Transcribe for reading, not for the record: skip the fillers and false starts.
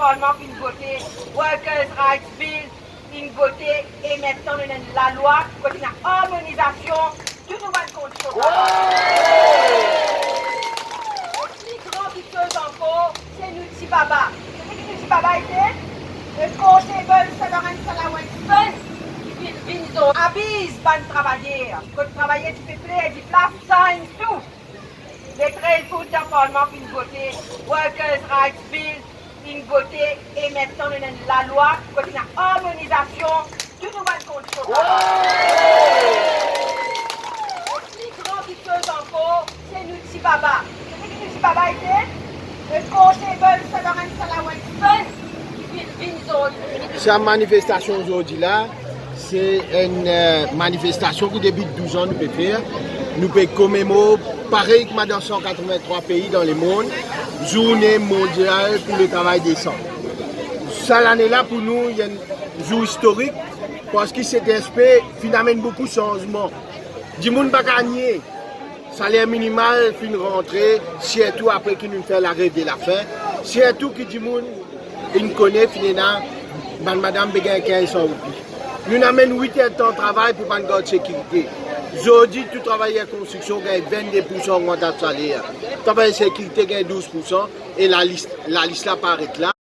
Parlement pour une voter Workers' Rights Bill, une voter et maintenant nous avons la loi pour une harmonisation de nouvelles conditions. Les grands victeurs encore, c'est Nutsi Baba. Vous savez qui Nutsi Baba était? Le conseiller Sadaran Salawan Vinzo abise ban travailler. Quand travailler du peuple et du place, ça tout. Les 13 pour le Parlement pour une voter Workers' Rights Bill, une voter et maintenant nous avons la loi pour une harmonisation de nouvelles conditions. Les grands victeurs encore, c'est Nutsi Baba. Vous savez qui Nutsi Baba était? Le conseiller Sadaran Salawan Vinzo. Sa manifestation aujourd'hui là, c'est une manifestation qui depuis 12 ans nous peut faire. Nous pouvons commémorer, pareil que dans 183 pays dans le monde, journée mondiale pour le travail décent. Cette année-là, pour nous, il y a un jour historique parce que cet aspect finalement beaucoup de changements. Du monde pas gagné. Salaire minimal fin rentrée, surtout après qu'il nous fait l'arrêt de la fin. Surtout que du monde, il connaît finalement, madame Béguin 15 ans. Nous avons 8 heures de temps de travail pour une grande sécurité. Aujourd'hui, tout travail en construction gagne 22% augmentation de salaire. Travail en sécurité gagne 12% et la liste là paraît là.